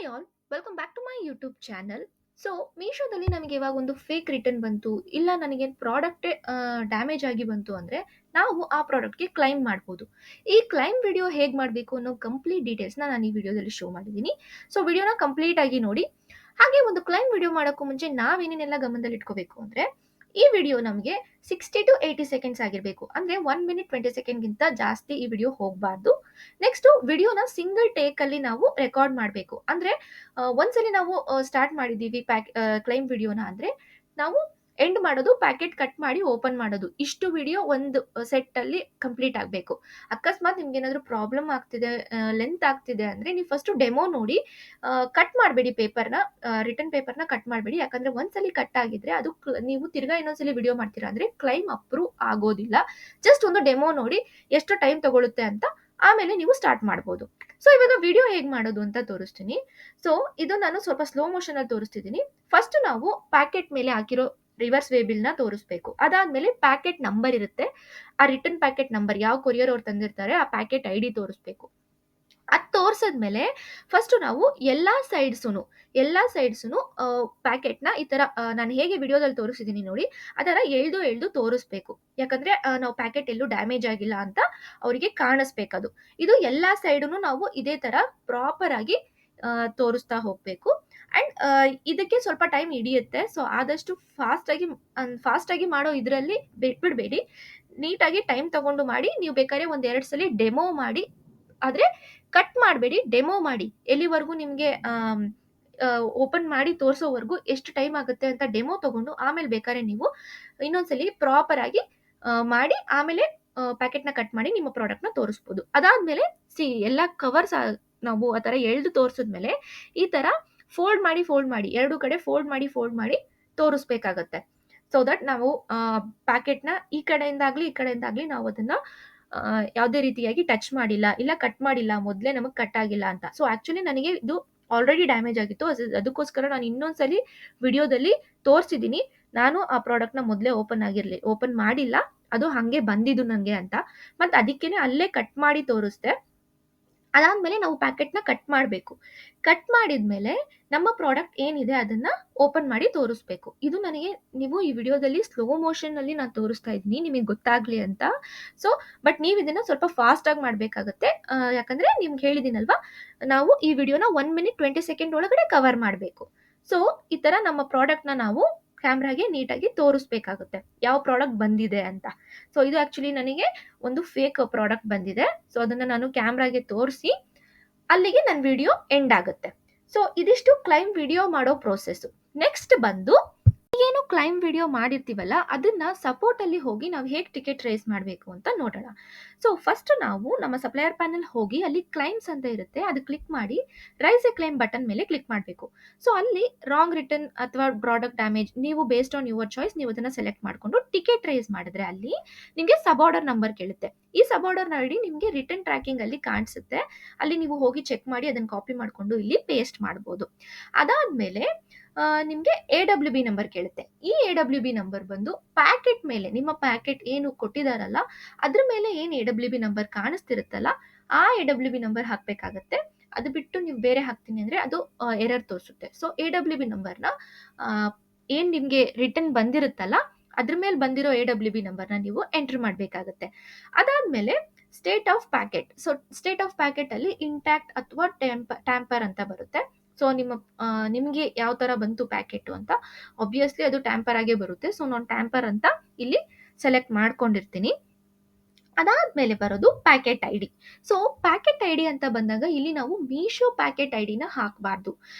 Hi all, welcome back to my YouTube channel. So ಮೀಶೋದಲ್ಲಿ ನಮಗೆ ಇವಾಗ ಒಂದು ಫೇಕ್ ರಿಟರ್ನ್ ಬಂತು, ಇಲ್ಲ ನನಗೆ ಪ್ರಾಡಕ್ಟೇ ಡ್ಯಾಮೇಜ್ ಆಗಿ ಬಂತು ಅಂದರೆ ನಾವು ಆ ಪ್ರಾಡಕ್ಟ್ಗೆ ಕ್ಲೈಮ್ ಮಾಡ್ಬೋದು. ಈ ಕ್ಲೈಮ್ ವಿಡಿಯೋ ಹೇಗೆ ಮಾಡಬೇಕು ಅನ್ನೋ ಕಂಪ್ಲೀಟ್ ಡೀಟೇಲ್ಸ್ನ ನಾನು ಈ ವಿಡಿಯೋದಲ್ಲಿ ಶೋ ಮಾಡಿದ್ದೀನಿ. ಸೊ ವಿಡಿಯೋನ ಕಂಪ್ಲೀಟ್ ಆಗಿ ನೋಡಿ. ಹಾಗೆ ಒಂದು ಕ್ಲೈಮ್ ವಿಡಿಯೋ ಮಾಡೋಕ್ಕೂ ಮುಂಚೆ ನಾವೇನೇನೆಲ್ಲ ಗಮನದಲ್ಲಿ ಇಟ್ಕೋಬೇಕು ಅಂದರೆ, ಈ ವಿಡಿಯೋ ನಮಗೆ 60 to 80 ಸೆಕೆಂಡ್ಸ್ ಆಗಿರಬೇಕು. ಅಂದರೆ 1 minute 20 ಸೆಕೆಂಡ್ಗಿಂತ ಜಾಸ್ತಿ ಈ ವಿಡಿಯೋ ಹೋಗಬಾರ್ದು. ನೆಕ್ಸ್ಟ್ ವಿಡಿಯೋನ ಸಿಂಗಲ್ ಟೇಕ್ ಅಲ್ಲಿ ನಾವು ರೆಕಾರ್ಡ್ ಮಾಡಬೇಕು. ಅಂದ್ರೆ ಒಂದ್ಸಲಿ ನಾವು ಸ್ಟಾರ್ಟ್ ಮಾಡಿದೀವಿ ಕ್ಲೈಮ್ ವಿಡಿಯೋನ ಅಂದ್ರೆ ನಾವು ಎಂಡ್ ಮಾಡೋದು, ಪ್ಯಾಕೆಟ್ ಕಟ್ ಮಾಡಿ ಓಪನ್ ಮಾಡೋದು, ಇಷ್ಟು ವಿಡಿಯೋ ಒಂದು ಸೆಟ್ ಅಲ್ಲಿ ಕಂಪ್ಲೀಟ್ ಆಗಬೇಕು. ಅಕಸ್ಮಾತ್ ನಿಮ್ಗೆ ಏನಾದ್ರು ಪ್ರಾಬ್ಲಮ್ ಆಗ್ತಿದೆ, ಲೆಂತ್ ಆಗ್ತಿದೆ ಅಂದ್ರೆ ನೀವು ಫಸ್ಟ್ ಡೆಮೋ ನೋಡಿ. ಕಟ್ ಮಾಡಬೇಡಿ ಪೇಪರ್ನ, ರಿಟರ್ನ್ ಪೇಪರ್ನ ಕಟ್ ಮಾಡಬೇಡಿ. ಯಾಕಂದ್ರೆ ಒಂದ್ಸಲಿ ಕಟ್ ಆಗಿದ್ರೆ ಅದು ನೀವು ತಿರ್ಗಾ ಇನ್ನೊಂದ್ಸಲಿ ವಿಡಿಯೋ ಮಾಡ್ತೀರಾ ಅಂದ್ರೆ ಕ್ಲೈಮ್ ಅಪ್ರೂವ್ ಆಗೋದಿಲ್ಲ. ಜಸ್ಟ್ ಒಂದು ಡೆಮೋ ನೋಡಿ ಎಷ್ಟು ಟೈಮ್ ತಗೊಳುತ್ತೆ ಅಂತ, ಆಮೇಲೆ ನೀವು ಸ್ಟಾರ್ಟ್ ಮಾಡ್ಬೋದು. ಸೊ ಇವಾಗ ವಿಡಿಯೋ ಹೇಗೆ ಮಾಡೋದು ಅಂತ ತೋರಿಸ್ತೀನಿ. ಸೊ ಇದು ನಾನು ಸ್ವಲ್ಪ ಸ್ಲೋ ಮೋಷನ್ ಅಲ್ಲಿ ತೋರಿಸ್ತಿದ್ದೀನಿ. ಫಸ್ಟ್ ನಾವು ಪ್ಯಾಕೆಟ್ ಮೇಲೆ ಹಾಕಿರೋ ರಿವರ್ಸ್ ವೇ ಬಿಲ್ ನ ತೋರಿಸ್ಬೇಕು. ಅದಾದ್ಮೇಲೆ ಪ್ಯಾಕೆಟ್ ನಂಬರ್ ಇರುತ್ತೆ, ಆ ರಿಟರ್ನ್ ಪ್ಯಾಕೆಟ್ ನಂಬರ್, ಯಾವ ಕೊರಿಯರ್ ಅವ್ರು ತಂದಿರ್ತಾರೆ ಆ ಪ್ಯಾಕೆಟ್ ID ತೋರಿಸ್ಬೇಕು. ಅದು ತೋರ್ಸದ್ಮೇಲೆ ಫಸ್ಟ್ ನಾವು ಎಲ್ಲಾ ಸೈಡ್ಸುನು ಪ್ಯಾಕೆಟ್ನ ಈ ತರ ನಾನು ಹೇಗೆ ವಿಡಿಯೋದಲ್ಲಿ ತೋರಿಸಿದ್ದೀನಿ ನೋಡಿ, ಆ ತರ ಎಳ್ದು ತೋರಿಸ್ಬೇಕು. ಯಾಕಂದ್ರೆ ನಾವು ಪ್ಯಾಕೆಟ್ ಎಲ್ಲೂ ಡ್ಯಾಮೇಜ್ ಆಗಿಲ್ಲ ಅಂತ ಅವರಿಗೆ ಕಾಣಿಸ್ಬೇಕದು. ಇದು ಎಲ್ಲಾ ಸೈಡುನು ನಾವು ಇದೇ ತರ ಪ್ರಾಪರ್ ಆಗಿ ತೋರಿಸ್ತಾ ಹೋಗ್ಬೇಕು. ಅಂಡ್ ಇದಕ್ಕೆ ಸ್ವಲ್ಪ ಟೈಮ್ ಹಿಡಿಯುತ್ತೆ. ಸೊ ಆದಷ್ಟು ಫಾಸ್ಟ್ ಆಗಿ ಮಾಡೋ ಇದರಲ್ಲಿ ಬಿಟ್ಬಿಡ್ಬೇಡಿ. ನೀಟಾಗಿ ಟೈಮ್ ತಗೊಂಡು ಮಾಡಿ. ನೀವು ಬೇಕಾದ್ರೆ ಒಂದ್ 2 ಸಲ ಡೆಮೋ ಮಾಡಿ, ಆದ್ರೆ ಕಟ್ ಮಾಡಬೇಡಿ, ಡೆಮೋ ಮಾಡಿ. ಎಲ್ಲಿವರೆಗೂ ನಿಮಗೆ ಓಪನ್ ಮಾಡಿ ತೋರಿಸೋವರೆಗೂ ಎಷ್ಟು ಟೈಮ್ ಆಗುತ್ತೆ ಅಂತ ಡೆಮೋ ತಗೊಂಡು ಆಮೇಲೆ ಬೇಕಾದ್ರೆ ನೀವು ಇನ್ನೊಂದ್ಸಲಿ ಪ್ರಾಪರ್ ಆಗಿ ಮಾಡಿ, ಆಮೇಲೆ ಪ್ಯಾಕೆಟ್ನ ಕಟ್ ಮಾಡಿ ನಿಮ್ಮ ಪ್ರಾಡಕ್ಟ್ನ ತೋರಿಸ್ಬೋದು. ಅದಾದ್ಮೇಲೆ ಎಲ್ಲ ಕವರ್ಸ್ ನಾವು ಆ ಥರ ಎಳ್ದು ತೋರಿಸಿದ್ಮೇಲೆ ಈ ಥರ ಫೋಲ್ಡ್ ಮಾಡಿ ಎರಡು ಕಡೆ ಫೋಲ್ಡ್ ಮಾಡಿ ತೋರಿಸ್ಬೇಕಾಗತ್ತೆ. ಸೊ ದಟ್ ನಾವು ಪ್ಯಾಕೆಟ್ನ ಈ ಕಡೆಯಿಂದಾಗ್ಲಿ ನಾವು ಅದನ್ನ ಯಾವುದೇ ರೀತಿಯಾಗಿ ಟಚ್ ಮಾಡಿಲ್ಲ, ಇಲ್ಲ ಕಟ್ ಮಾಡಿಲ್ಲ, ಮೊದಲೇ ನಮಗೆ ಕಟ್ ಆಗಿಲ್ಲ ಅಂತ. ಸೊ ಆಕ್ಚುಲಿ ನನಗೆ ಇದು ಆಲ್ರೆಡಿ ಡ್ಯಾಮೇಜ್ ಆಗಿತ್ತು. ಅದಕ್ಕೋಸ್ಕರ ನಾನು ಇನ್ನೊಂದ್ಸಲಿ ವಿಡಿಯೋದಲ್ಲಿ ತೋರಿಸಿದ್ದೀನಿ. ನಾನು ಆ ಪ್ರಾಡಕ್ಟ್ನ ಮೊದಲೇ ಓಪನ್ ಮಾಡಿಲ್ಲ, ಅದು ಹಂಗೆ ಬಂದಿದ್ದು ನನಗೆ ಅಂತ. ಮತ್ತೆ ಅದಕ್ಕೇನೆ ಅಲ್ಲೇ ಕಟ್ ಮಾಡಿ ತೋರಿಸ್ದೆ. ಅದಾದ್ಮೇಲೆ ನಾವು ಪ್ಯಾಕೆಟ್ನ ಕಟ್ ಮಾಡಬೇಕು. ಕಟ್ ಮಾಡಿದ್ಮೇಲೆ ನಮ್ಮ ಪ್ರಾಡಕ್ಟ್ ಏನಿದೆ ಅದನ್ನ ಓಪನ್ ಮಾಡಿ ತೋರಿಸ್ಬೇಕು. ಇದು ನನಗೆ ನೀವು ಈ ವಿಡಿಯೋದಲ್ಲಿ ಸ್ಲೋ ಮೋಷನ್ ಅಲ್ಲಿ ನಾನು ತೋರಿಸ್ತಾ ಇದ್ದೀನಿ ನಿಮಗೆ ಗೊತ್ತಾಗ್ಲಿ ಅಂತ. ಸೊ ಬಟ್ ನೀವು ಇದನ್ನ ಸ್ವಲ್ಪ ಫಾಸ್ಟ್ ಆಗಿ ಮಾಡ್ಬೇಕಾಗತ್ತೆ. ಯಾಕಂದ್ರೆ ನಿಮ್ಗೆ ಹೇಳಿದಿನಲ್ವಾ, ನಾವು ಈ ವಿಡಿಯೋನ 1 minute 20 ಸೆಕೆಂಡ್ ಒಳಗಡೆ ಕವರ್ ಮಾಡಬೇಕು. ಸೊ ಈ ತರ ನಮ್ಮ ಪ್ರಾಡಕ್ಟ್ನ ನಾವು ಕ್ಯಾಮ್ರಾಗೆ ನೀಟಾಗಿ ತೋರಿಸ್ಬೇಕಾಗುತ್ತೆ, ಯಾವ ಪ್ರಾಡಕ್ಟ್ ಬಂದಿದೆ ಅಂತ. ಸೊ ಇದು ಆಕ್ಚುಲಿ ನನಗೆ ಒಂದು ಫೇಕ್ ಪ್ರಾಡಕ್ಟ್ ಬಂದಿದೆ. ಸೊ ಅದನ್ನ ನಾನು ಕ್ಯಾಮ್ರಾಗೆ ತೋರಿಸಿ ಅಲ್ಲಿಗೆ ನನ್ನ ವಿಡಿಯೋ ಎಂಡ್ ಆಗುತ್ತೆ. ಸೊ ಇದಿಷ್ಟು ಕ್ಲೈಮ್ ವಿಡಿಯೋ ಮಾಡೋ ಪ್ರೋಸೆಸ್. ನೆಕ್ಸ್ಟ್ ಬಂದು ಏನು ಕ್ಲೈಮ್ ವಿಡಿಯೋ ಮಾಡಿರ್ತೀವಲ್ಲ ಅದನ್ನ ಸಪೋರ್ಟ್ ಅಲ್ಲಿ ಹೋಗಿ ನಾವು ಹೇಗೆ ಟಿಕೆಟ್ ರೇಸ್ ಮಾಡಬೇಕು ಅಂತ ನೋಡೋಣ. ಸೊ ಫಸ್ಟ್ ನಾವು ನಮ್ಮ ಸಪ್ಲೈಯರ್ ಪ್ಯಾನಲ್ ಹೋಗಿ ಅಲ್ಲಿ ಕ್ಲೈಮ್ಸ್ ಅಂತ ಇರುತ್ತೆ, ಅದು ಕ್ಲಿಕ್ ಮಾಡಿ ರೈಸ್ ಎ ಕ್ಲೈಮ್ ಬಟನ್ ಮೇಲೆ ಕ್ಲಿಕ್ ಮಾಡಬೇಕು. ಸೊ ಅಲ್ಲಿ ರಾಂಗ್ ರಿಟರ್ನ್ ಅಥವಾ ಪ್ರಾಡಕ್ಟ್ ಡ್ಯಾಮೇಜ್, ನೀವು ಬೇಸ್ಡ್ ಆನ್ ಯುವರ್ ಚಾಯ್ಸ್ ನೀವು ಅದನ್ನ ಸೆಲೆಕ್ಟ್ ಮಾಡಿಕೊಂಡು ಟಿಕೆಟ್ ರೇಸ್ ಮಾಡಿದ್ರೆ ಅಲ್ಲಿ ನಿಮಗೆ ಸಬ್ ಆರ್ಡರ್ ನಂಬರ್ ಕೇಳುತ್ತೆ. ಈ ಸಬ್ ಆರ್ಡರ್ ಐಡಿ ನಿಮಗೆ ರಿಟರ್ನ್ ಟ್ರ್ಯಾಕಿಂಗ್ ಅಲ್ಲಿ ಕಾಣಿಸುತ್ತೆ. ಅಲ್ಲಿ ನೀವು ಹೋಗಿ ಚೆಕ್ ಮಾಡಿ ಅದನ್ನ ಕಾಪಿ ಮಾಡಿಕೊಂಡು ಇಲ್ಲಿ ಪೇಸ್ಟ್ ಮಾಡಬಹುದು. ಅದಾದ್ಮೇಲೆ ನಿಮಗೆ AWB ನಂಬರ್ ಕೇಳುತ್ತೆ. ಈ AWB ನಂಬರ್ ಬಂದು ಪ್ಯಾಕೆಟ್ ಮೇಲೆ, ನಿಮ್ಮ ಪ್ಯಾಕೆಟ್ ಏನು ಕೊಟ್ಟಿದಾರಲ್ಲ ಅದ್ರ ಮೇಲೆ ಏನು AWB ನಂಬರ್ ಕಾಣಿಸ್ತಿರುತ್ತಲ್ಲ ಆ AWB ನಂಬರ್ ಹಾಕ್ಬೇಕಾಗತ್ತೆ. ಅದು ಬಿಟ್ಟು ನೀವು ಬೇರೆ ಹಾಕ್ತೀನಿ ಅಂದ್ರೆ ಅದು ಎರರ್ ತೋರಿಸುತ್ತೆ. ಸೊ AWB ನಂಬರ್ನ ಏನ್ ನಿಮ್ಗೆ ರಿಟರ್ನ್ ಬಂದಿರುತ್ತಲ್ಲ ಅದ್ರ ಮೇಲೆ ಬಂದಿರೋ AWB ನಂಬರ್ನ ನೀವು ಎಂಟರ್ ಮಾಡಬೇಕಾಗತ್ತೆ. ಅದಾದ್ಮೇಲೆ state of packet. So state of packet ಅಲ್ಲಿ ಇಂಟ್ಯಾಕ್ಟ್ ಅಥವಾ ಟ್ಯಾಂಪರ್ ಅಂತ ಬರುತ್ತೆ. ಸೊ ನಿಮ್ಗೆ ಯಾವ ತರ ಬಂತು ಪ್ಯಾಕೆಟ್ ಅಂತ, ಆಬ್ವಿಯಸ್ಲಿ ಅದು ಟ್ಯಾಂಪರ್ ಆಗೇ ಬರುತ್ತೆ. ಸೊ ನಾನು ಟ್ಯಾಂಪರ್ ಅಂತ ಇಲ್ಲಿ ಸೆಲೆಕ್ಟ್ ಮಾಡ್ಕೊಂಡಿರ್ತೀನಿ. ಅದಾದ್ಮೇಲೆ ಬರೋದು packet ID. So packet ID ಅಂತ ಬಂದಾಗ ಇಲ್ಲಿ ನಾವು ಮೀಶೋ ಪ್ಯಾಕೆಟ್ ಐಡಿನ ಹಾಕಬಾರ್ದು.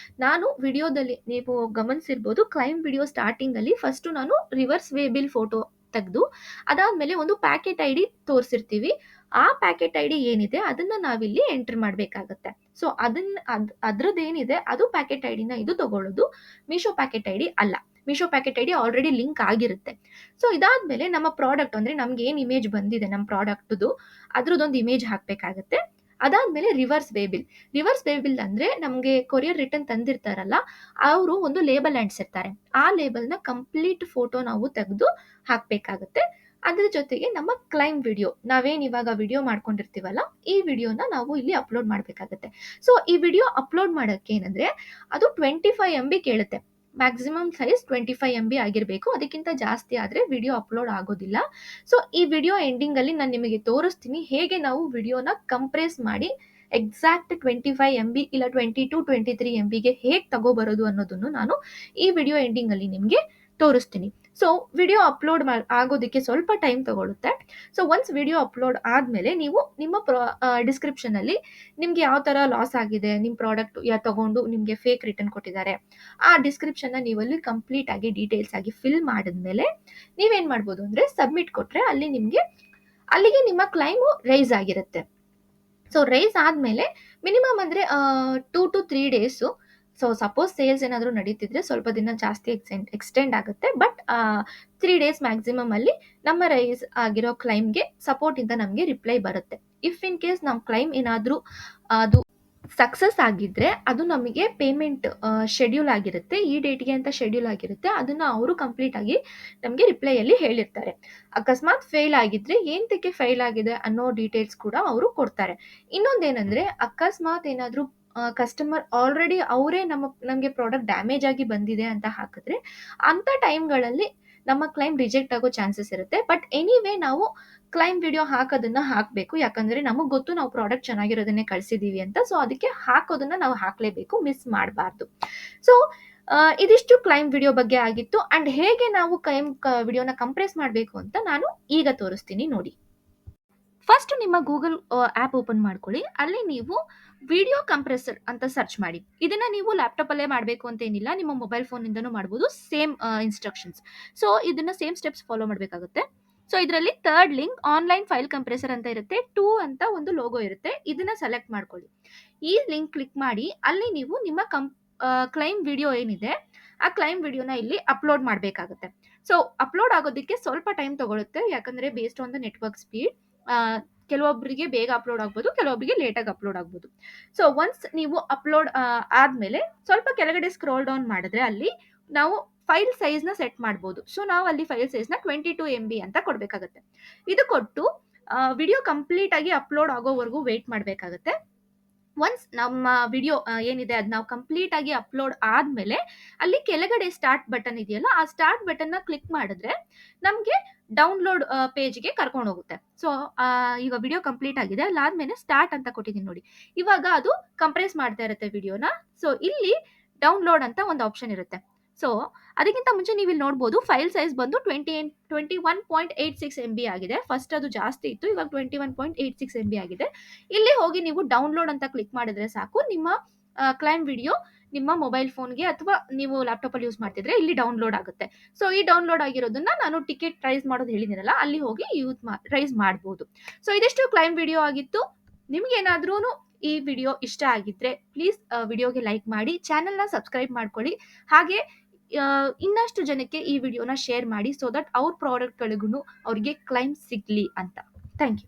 ನಾನು ವಿಡಿಯೋದಲ್ಲಿ ನೀವು ಗಮನಿಸಿರ್ಬೋದು, ಕ್ಲೈಮ್ ವಿಡಿಯೋ ಸ್ಟಾರ್ಟಿಂಗ್ ಅಲ್ಲಿ ಫಸ್ಟ್ ನಾನು ರಿವರ್ಸ್ ವೇ ಬಿಲ್ ಫೋಟೋ ತೆಗೆದು ಅದಾದ್ಮೇಲೆ ಒಂದು ಪ್ಯಾಕೆಟ್ ID ತೋರಿಸಿರ್ತೀವಿ. ಆ ಪ್ಯಾಕೆಟ್ ID ಏನಿದೆ ಅದನ್ನ ನಾವಿಲ್ಲಿ ಎಂಟರ್ ಮಾಡಬೇಕಾಗತ್ತೆ. ಸೊ ಅದ್ರದ್ದೇನಿದೆ ಅದು ಪ್ಯಾಕೆಟ್ ಐಡಿನ ಇದು ತಗೊಳ್ಳೋದು, ಮೀಶೋ ಪ್ಯಾಕೆಟ್ ID ಅಲ್ಲ. Meesho packet ID already link ಆಗಿರುತ್ತೆ. ಸೊ ಇದಾದ್ಮೇಲೆ ನಮ್ಮ ಪ್ರಾಡಕ್ಟ್ ಅಂದ್ರೆ ನಮ್ಗೆ ಏನ್ ಇಮೇಜ್ ಬಂದಿದೆ ನಮ್ಮ ಪ್ರಾಡಕ್ಟ್ದು ಅದ್ರದ್ದೊಂದು ಇಮೇಜ್ ಹಾಕ್ಬೇಕಾಗತ್ತೆ. ಅದಾದ್ಮೇಲೆ ರಿವರ್ಸ್ ವೇ ಬಿಲ್ ಅಂದ್ರೆ ನಮ್ಗೆ ಕೊರಿಯರ್ ರಿಟರ್ನ್ ತಂದಿರ್ತಾರಲ್ಲ ಅವರು ಒಂದು ಲೇಬಲ್ ಅಂಟಿಸಿರ್ತಾರೆ. ಆ ಲೇಬಲ್ನ ಕಂಪ್ಲೀಟ್ ಫೋಟೋ ನಾವು ತೆಗೆದು ಹಾಕ್ಬೇಕಾಗತ್ತೆ. ಅದ್ರ ಜೊತೆಗೆ ನಮ್ಮ ಕ್ಲೈಮ್ ವಿಡಿಯೋ ನಾವೇನ್ ಇವಾಗ ವಿಡಿಯೋ ಮಾಡ್ಕೊಂಡಿರ್ತೀವಲ್ಲ, ಈ ವಿಡಿಯೋನ ನಾವು ಇಲ್ಲಿ ಅಪ್ಲೋಡ್ ಮಾಡ್ಬೇಕಾಗತ್ತೆ. ಸೊ ಈ ವಿಡಿಯೋ ಅಪ್ಲೋಡ್ ಮಾಡಕ್ಕೆ ಏನಂದ್ರೆ ಅದು 25 MB ಕೇಳುತ್ತೆ. ಮ್ಯಾಕ್ಸಿಮಮ್ ಸೈಜ್ 25 MB ಆಗಿರ್ಬೇಕು. ಅದಕ್ಕಿಂತ ಜಾಸ್ತಿ ಆದ್ರೆ ವಿಡಿಯೋ ಅಪ್ಲೋಡ್ ಆಗೋದಿಲ್ಲ. ಸೊ ಈ ವಿಡಿಯೋ ಎಂಡಿಂಗ್ ಅಲ್ಲಿ ನಾನು ನಿಮಗೆ ತೋರಿಸ್ತೀನಿ ಹೇಗೆ ನಾವು ವಿಡಿಯೋನ ಕಂಪ್ರೆಸ್ ಮಾಡಿ ಎಕ್ಸಾಕ್ಟ್ 25 MB ಇಲ್ಲ 22-23 MBಗೆ ಹೇಗೆ ತಗೋಬರೋದು ಅನ್ನೋದನ್ನು ನಾನು ಈ ವಿಡಿಯೋ ಎಂಡಿಂಗ್ ಅಲ್ಲಿ ನಿಮಗೆ ತೋರಿಸ್ತೀನಿ. ಸೊ ವಿಡಿಯೋ ಅಪ್ಲೋಡ್ ಆಗೋದಕ್ಕೆ ಸ್ವಲ್ಪ ಟೈಮ್ ತಗೊಳುತ್ತೆ. ಸೊ ಒನ್ಸ್ ವಿಡಿಯೋ ಅಪ್ಲೋಡ್ ಆದ್ಮೇಲೆ ನೀವು ನಿಮ್ಮ ಡಿಸ್ಕ್ರಿಪ್ಷನ್ ಅಲ್ಲಿ ನಿಮ್ಗೆ ಯಾವ ತರ ಲಾಸ್ ಆಗಿದೆ, ನಿಮ್ ಪ್ರಾಡಕ್ಟ್ ತಗೊಂಡು ನಿಮ್ಗೆ ಫೇಕ್ ರಿಟರ್ನ್ ಕೊಟ್ಟಿದ್ದಾರೆ, ಆ ಡಿಸ್ಕ್ರಿಪ್ಷನ್ ನೀವು ಅಲ್ಲಿ ಕಂಪ್ಲೀಟ್ ಆಗಿ ಡೀಟೇಲ್ಸ್ ಆಗಿ ಫಿಲ್ ಮಾಡಿದ್ಮೇಲೆ ನೀವೇನ್ ಮಾಡ್ಬೋದು ಅಂದ್ರೆ ಸಬ್ಮಿಟ್ ಕೊಟ್ರೆ ಅಲ್ಲಿ ನಿಮ್ಗೆ ಅಲ್ಲಿಗೆ ನಿಮ್ಮ ಕ್ಲೈಮು ರೈಸ್ ಆಗಿರುತ್ತೆ. ಸೊ ರೈಸ್ ಆದ್ಮೇಲೆ ಮಿನಿಮಮ್ ಅಂದ್ರೆ 2 to 3 days. So suppose sales ಏನಾದರೂ ನಡೀತಿದ್ರೆ ಸ್ವಲ್ಪ ದಿನ ಜಾಸ್ತಿ ಎಕ್ಸ್ಟೆಂಡ್ ಆಗುತ್ತೆ. ಬಟ್ 3 ಡೇಸ್ ಮ್ಯಾಕ್ಸಿಮಮ್ ಅಲ್ಲಿ ನಮ್ಮ ರೈಸ್ ಆಗಿರೋ ಕ್ಲೈಮ್ಗೆ ಸಪೋರ್ಟ್ ಇಂದ ನಮಗೆ ರಿಪ್ಲೈ ಬರುತ್ತೆ. ಇಫ್ ಇನ್ ಕೇಸ್ ನಮ್ಮ ಕ್ಲೈಮ್ ಏನಾದರೂ ಅದು ಸಕ್ಸಸ್ ಆಗಿದ್ರೆ ಅದು ನಮಗೆ ಪೇಮೆಂಟ್ ಶೆಡ್ಯೂಲ್ ಆಗಿರುತ್ತೆ, ಈ ಡೇಟ್ಗೆ ಅಂತ ಶೆಡ್ಯೂಲ್ ಆಗಿರುತ್ತೆ. ಅದನ್ನ ಅವರು ಕಂಪ್ಲೀಟ್ ಆಗಿ ನಮಗೆ ರಿಪ್ಲೈಯಲ್ಲಿ ಹೇಳಿರ್ತಾರೆ. ಅಕಸ್ಮಾತ್ ಫೇಲ್ ಆಗಿದ್ರೆ ಏಂತಕ್ಕೆ ಫೇಲ್ ಆಗಿದೆ ಅನ್ನೋ ಡೀಟೇಲ್ಸ್ ಕೂಡ ಅವರು ಕೊಡ್ತಾರೆ. ಇನ್ನೊಂದೇನಂದ್ರೆ ಅಕಸ್ಮಾತ್ ಏನಾದರೂ ಕಸ್ಟಮರ್ ಆಲ್ರೆಡಿ ಅವರೇ ನಮಗೆ ಪ್ರಾಡಕ್ಟ್ ಡ್ಯಾಮೇಜ್ ಆಗಿ ಬಂದಿದೆ ಅಂತ ಹಾಕಿದ್ರೆ ಅಂತ ಟೈಮ್ಗಳಲ್ಲಿ ನಮ್ಮ ಕ್ಲೈಮ್ ರಿಜೆಕ್ಟ್ ಆಗೋ ಚಾನ್ಸಸ್ ಇರುತ್ತೆ. ಬಟ್ ಎನಿವೇ ನಾವು ಕ್ಲೈಮ್ ವಿಡಿಯೋ ಹಾಕೋದನ್ನ ಹಾಕಬೇಕು, ಯಾಕಂದ್ರೆ ನಮಗೆ ಗೊತ್ತು ನಾವು ಪ್ರಾಡಕ್ಟ್ ಚೆನ್ನಾಗಿರೋದನ್ನೇ ಕಳ್ಸಿದೀವಿ ಅಂತ. ಸೊ ಅದಕ್ಕೆ ಹಾಕೋದನ್ನ ನಾವು ಹಾಕ್ಲೇಬೇಕು, ಮಿಸ್ ಮಾಡಬಾರ್ದು. ಸೊ ಇದಿಷ್ಟು ಕ್ಲೈಮ್ ವಿಡಿಯೋ ಬಗ್ಗೆ ಆಗಿತ್ತು. ಅಂಡ್ ಹೇಗೆ ನಾವು ಕ್ಲೈಮ್ ವಿಡಿಯೋನ ಕಂಪ್ರೆಸ್ ಮಾಡಬೇಕು ಅಂತ ನಾನು ಈಗ ತೋರಿಸ್ತೀನಿ ನೋಡಿ. ಫಸ್ಟ್ ನಿಮ್ಮ ಗೂಗಲ್ ಆ್ಯಪ್ ಓಪನ್ ಮಾಡ್ಕೊಳ್ಳಿ. ಅಲ್ಲಿ ನೀವು ವಿಡಿಯೋ ಕಂಪ್ರೆಸರ್ ಅಂತ ಸರ್ಚ್ ಮಾಡಿ. ಇದನ್ನ ನೀವು ಲ್ಯಾಪ್ಟಾಪ್ ಅಲ್ಲೇ ಮಾಡಬೇಕು ಅಂತ ಏನಿಲ್ಲ, ನಿಮ್ಮ ಮೊಬೈಲ್ ಫೋನ್ ಇಂದನೂ ಮಾಡಬಹುದು. Same instructions. ಸೊ ಇದನ್ನ ಸೇಮ್ ಸ್ಟೆಪ್ಸ್ ಫಾಲೋ ಮಾಡಬೇಕಾಗುತ್ತೆ. ಸೊ ಇದರಲ್ಲಿ third link online file compressor ಅಂತ ಇರುತ್ತೆ, 2 ಅಂತ ಒಂದು ಲೋಗೋ ಇರುತ್ತೆ. ಇದನ್ನ ಸೆಲೆಕ್ಟ್ ಮಾಡ್ಕೊಳ್ಳಿ. ಈ ಲಿಂಕ್ ಕ್ಲಿಕ್ ಮಾಡಿ ಅಲ್ಲಿ ನೀವು ನಿಮ್ಮ ಕ್ಲೈಮ್ ವಿಡಿಯೋ ಏನಿದೆ ಆ ಕ್ಲೈಮ್ ವಿಡಿಯೋನ ಇಲ್ಲಿ ಅಪ್ಲೋಡ್ ಮಾಡಬೇಕಾಗುತ್ತೆ. ಸೊ ಅಪ್ಲೋಡ್ ಆಗೋದಕ್ಕೆ ಸ್ವಲ್ಪ ಟೈಮ್ ತಗೊಳುತ್ತೆ, ಯಾಕಂದ್ರೆ based on the network speed. ಕೆಲವೊಬ್ಬರಿಗೆ ಬೇಗ ಅಪ್ಲೋಡ್ ಆಗ್ಬೋದು, ಕೆಲವೊಬ್ಬರಿಗೆ ಲೇಟಾಗಿ ಅಪ್ಲೋಡ್ ಆಗ್ಬೋದು. ಸೊ ಒನ್ಸ್ ನೀವು ಅಪ್ಲೋಡ್ ಆದ್ಮೇಲೆ ಸ್ವಲ್ಪ ಕೆಳಗಡೆ ಸ್ಕ್ರೋಲ್ ಡೌನ್ ಮಾಡಿದ್ರೆ ಅಲ್ಲಿ ನಾವು ಫೈಲ್ ಸೈಜ್ ನ ಸೆಟ್ ಮಾಡ್ಬೋದು. ಸೊ ನಾವು ಅಲ್ಲಿ ಫೈಲ್ ಸೈಜ್ ನ 22 MB ಅಂತ ಕೊಡ್ಬೇಕಾಗತ್ತೆ. ಇದು ಕೊಟ್ಟು ವಿಡಿಯೋ ಕಂಪ್ಲೀಟ್ ಆಗಿ ಅಪ್ಲೋಡ್ ಆಗೋವರೆಗೂ ವೇಟ್ ಮಾಡ್ಬೇಕಾಗತ್ತೆ. ಒನ್ಸ್ ನಮ್ಮ ವಿಡಿಯೋ ಏನಿದೆ ಅದು ನಾವು ಕಂಪ್ಲೀಟ್ ಆಗಿ ಅಪ್ಲೋಡ್ ಆದ್ಮೇಲೆ ಅಲ್ಲಿ ಕೆಳಗಡೆ ಸ್ಟಾರ್ಟ್ ಬಟನ್ ಇದೆಯಲ್ಲ, ಆ ಸ್ಟಾರ್ಟ್ ಬಟನ್ ನ ಕ್ಲಿಕ್ ಮಾಡಿದ್ರೆ ನಮ್ಗೆ ಡೌನ್ಲೋಡ್ ಪೇಜ್ಗೆ ಕರ್ಕೊಂಡು ಹೋಗುತ್ತೆ. ಸೊ ಈಗ ವಿಡಿಯೋ ಕಂಪ್ಲೀಟ್ ಆಗಿದೆ, ಅಲ್ಲಾದ್ಮೇಲೆ ಸ್ಟಾರ್ಟ್ ಅಂತ ಕೊಟ್ಟಿದ್ದೀನಿ ನೋಡಿ. ಇವಾಗ ಅದು ಕಂಪ್ರೆಸ್ ಮಾಡ್ತಾ ಇರುತ್ತೆ ವಿಡಿಯೋನ. ಸೊ ಇಲ್ಲಿ ಡೌನ್ಲೋಡ್ ಅಂತ ಒಂದು ಆಪ್ಷನ್ ಇರುತ್ತೆ. ಸೊ ಅದಕ್ಕಿಂತ ಮುಂಚೆ ನೀವು ಇಲ್ಲಿ ನೋಡ್ಬೋದು ಫೈಲ್ ಸೈಜ್ ಬಂದು 21.86 MB ಆಗಿದೆ. ಫಸ್ಟ್ ಅದು ಜಾಸ್ತಿ ಇತ್ತು, ಇವಾಗ 21.86 MB ಆಗಿದೆ. ಇಲ್ಲಿ ಹೋಗಿ ನೀವು ಡೌನ್ಲೋಡ್ ಅಂತ ಕ್ಲಿಕ್ ಮಾಡಿದ್ರೆ ಸಾಕು, ನಿಮ್ಮ ಕ್ಲೈಮ್ ವಿಡಿಯೋ ನಿಮ್ಮ ಮೊಬೈಲ್ ಫೋನ್ಗೆ ಅಥವಾ ನೀವು ಲ್ಯಾಪ್ಟಾಪ್ ಅಲ್ಲಿ ಯೂಸ್ ಮಾಡ್ತಿದ್ರೆ ಇಲ್ಲಿ ಡೌನ್ಲೋಡ್ ಆಗುತ್ತೆ. ಸೊ ಈ ಡೌನ್ಲೋಡ್ ಆಗಿರೋದನ್ನ ನಾನು ಟಿಕೆಟ್ ರೈಸ್ ಮಾಡೋದು ಹೇಳಿದಿರಲ್ಲ, ಅಲ್ಲಿ ಹೋಗಿ ರೈಸ್ ಮಾಡಬಹುದು. ಸೊ ಇದಿಷ್ಟು ಕ್ಲೈಮ್ ವಿಡಿಯೋ ಆಗಿತ್ತು. ನಿಮ್ಗೆ ಏನಾದ್ರೂ ಈ ವಿಡಿಯೋ ಇಷ್ಟ ಆಗಿದ್ರೆ ಪ್ಲೀಸ್ ವಿಡಿಯೋಗೆ ಲೈಕ್ ಮಾಡಿ, ಚಾನೆಲ್ನ ಸಬ್ಸ್ಕ್ರೈಬ್ ಮಾಡ್ಕೊಳ್ಳಿ. ಹಾಗೆ ಇನ್ನಷ್ಟು ಜನಕ್ಕೆ ಈ ವಿಡಿಯೋನ ಶೇರ್ ಮಾಡಿ, ಸೊ ದಟ್ ಅವ್ರ ಪ್ರಾಡಕ್ಟ್ಗಳಿಗೂ ಅವ್ರಿಗೆ ಕ್ಲೈಮ್ ಸಿಗ್ಲಿ ಅಂತ. Thank you.